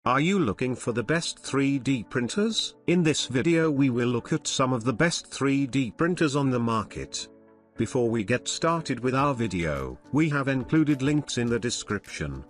Are you looking for the best 3D printers? In this video we will look at some of the best 3D printers on the market. Before we get started with our video, we have included links in the description.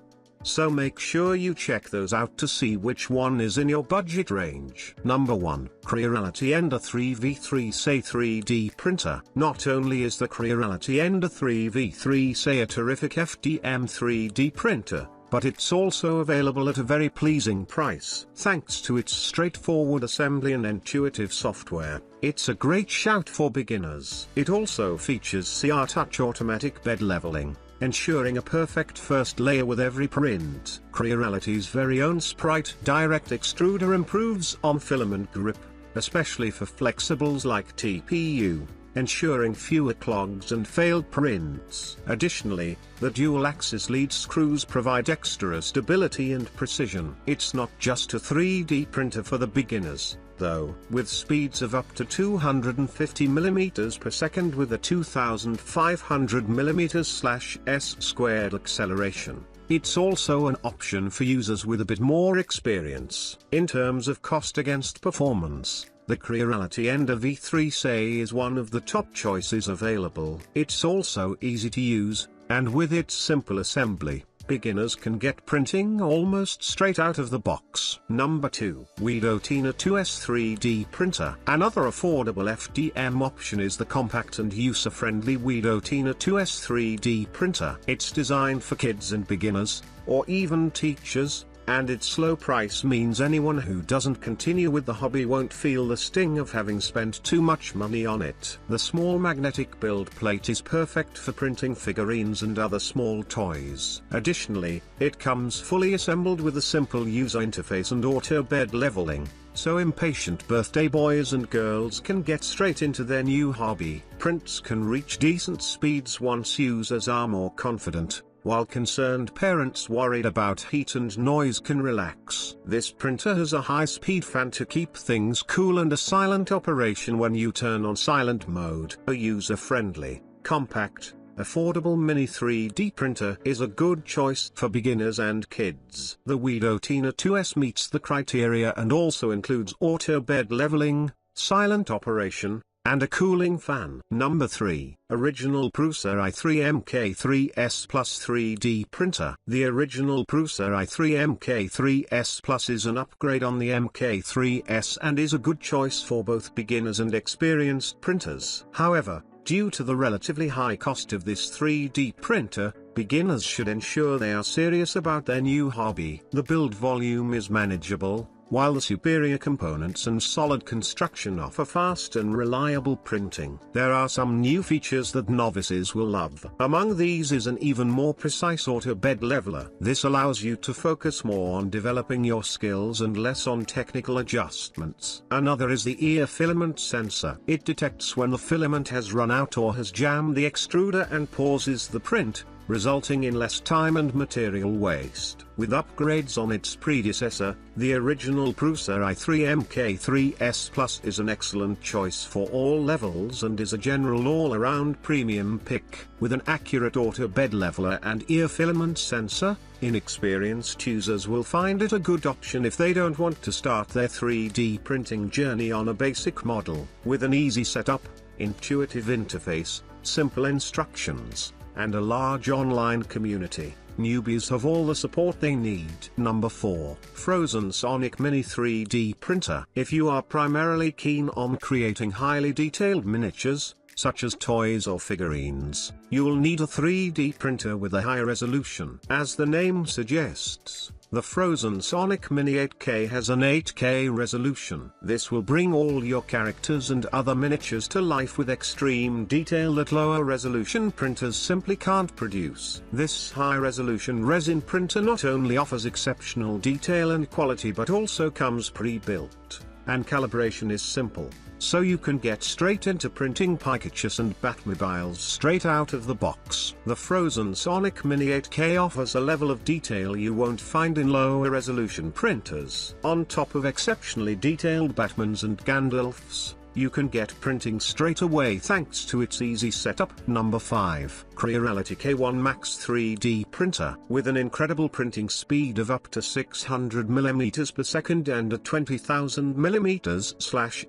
So make sure you check those out to see which one is in your budget range. Number 1. Creality Ender 3v3 3D Printer. Not only is the Creality Ender 3v3 a terrific FDM 3D printer, but it's also available at a very pleasing price. Thanks to its straightforward assembly and intuitive software, it's a great shout for beginners. It also features CR Touch automatic bed leveling, ensuring a perfect first layer with every print. Creality's very own Sprite Direct Extruder improves on filament grip, especially for flexibles like TPU, ensuring fewer clogs and failed prints. Additionally, the dual-axis lead screws provide extra stability and precision. It's not just a 3D printer for the beginners, though, with speeds of up to 250 mm per second with a 2500 mm/s² acceleration. It's also an option for users with a bit more experience. In terms of cost against performance, the Creality Ender V3 is one of the top choices available. It's also easy to use, and with its simple assembly, beginners can get printing almost straight out of the box. Number 2. Weedo Tina 2S 3D Printer. Another affordable FDM option is the compact and user-friendly Weedo Tina 2S 3D Printer. It's designed for kids and beginners, or even teachers, and its low price means anyone who doesn't continue with the hobby won't feel the sting of having spent too much money on it. The small magnetic build plate is perfect for printing figurines and other small toys. Additionally, it comes fully assembled with a simple user interface and auto bed leveling, so impatient birthday boys and girls can get straight into their new hobby. Prints can reach decent speeds once users are more confident, while concerned parents worried about heat and noise can relax. This printer has a high-speed fan to keep things cool and a silent operation when you turn on silent mode. A user-friendly, compact, affordable mini 3D printer is a good choice for beginners and kids. The Weedo Tina 2S meets the criteria and also includes auto bed leveling, silent operation, and a cooling fan. Number 3. Original Prusa i3 Plus 3D Printer. The original Prusa i3 Plus is an upgrade on the MK3S and is a good choice for both beginners and experienced printers. However, due to the relatively high cost of this 3D printer, beginners should ensure they are serious about their new hobby. The build volume is manageable, while the superior components and solid construction offer fast and reliable printing. There are some new features that novices will love. Among these is an even more precise auto bed leveler. This allows you to focus more on developing your skills and less on technical adjustments. Another is the ear filament sensor. It detects when the filament has run out or has jammed the extruder and pauses the print, resulting in less time and material waste. With upgrades on its predecessor, the original Prusa i3 Plus is an excellent choice for all levels and is a general all-around premium pick. With an accurate auto bed leveler and ear filament sensor, inexperienced users will find it a good option if they don't want to start their 3D printing journey on a basic model. With an easy setup, intuitive interface, simple instructions, and a large online community, newbies have all the support they need. Number 4. Phrozen Sonic Mini 3D Printer. If you are primarily keen on creating highly detailed miniatures, such as toys or figurines, you'll need a 3D printer with a high resolution. As the name suggests, the Phrozen Sonic Mini 8K has an 8K resolution. This will bring all your characters and other miniatures to life with extreme detail that lower resolution printers simply can't produce. This high-resolution resin printer not only offers exceptional detail and quality but also comes pre-built, and calibration is simple, so you can get straight into printing Pikachus and Batmobiles straight out of the box. The Phrozen Sonic Mini 8K offers a level of detail you won't find in lower resolution printers. On top of exceptionally detailed Batmans and Gandalfs, you can get printing straight away thanks to its easy setup. Number 5. Creality K1 Max 3D Printer. With an incredible printing speed of up to 600 mm per second and a 20,000 mm/s²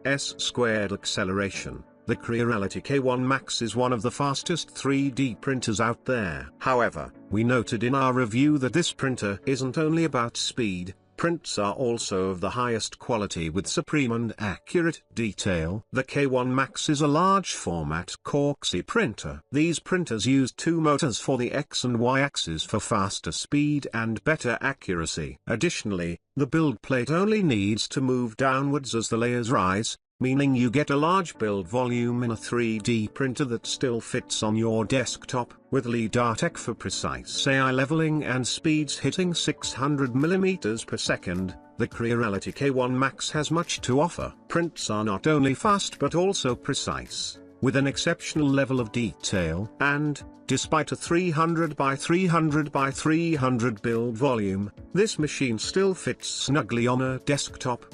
acceleration, the Creality K1 Max is one of the fastest 3D printers out there. However, we noted in our review that this printer isn't only about speed. Prints are also of the highest quality with supreme and accurate detail. The K1 Max is a large format corksy printer. These printers use two motors for the X and Y axes for faster speed and better accuracy. Additionally, the build plate only needs to move downwards as the layers rise, meaning you get a large build volume in a 3D printer that still fits on your desktop. With LEDARTEC for precise AI leveling and speeds hitting 600 mm per second, the Creality K1 Max has much to offer. Prints are not only fast but also precise, with an exceptional level of detail, and, despite a 300 by 300 by 300 build volume, this machine still fits snugly on a desktop.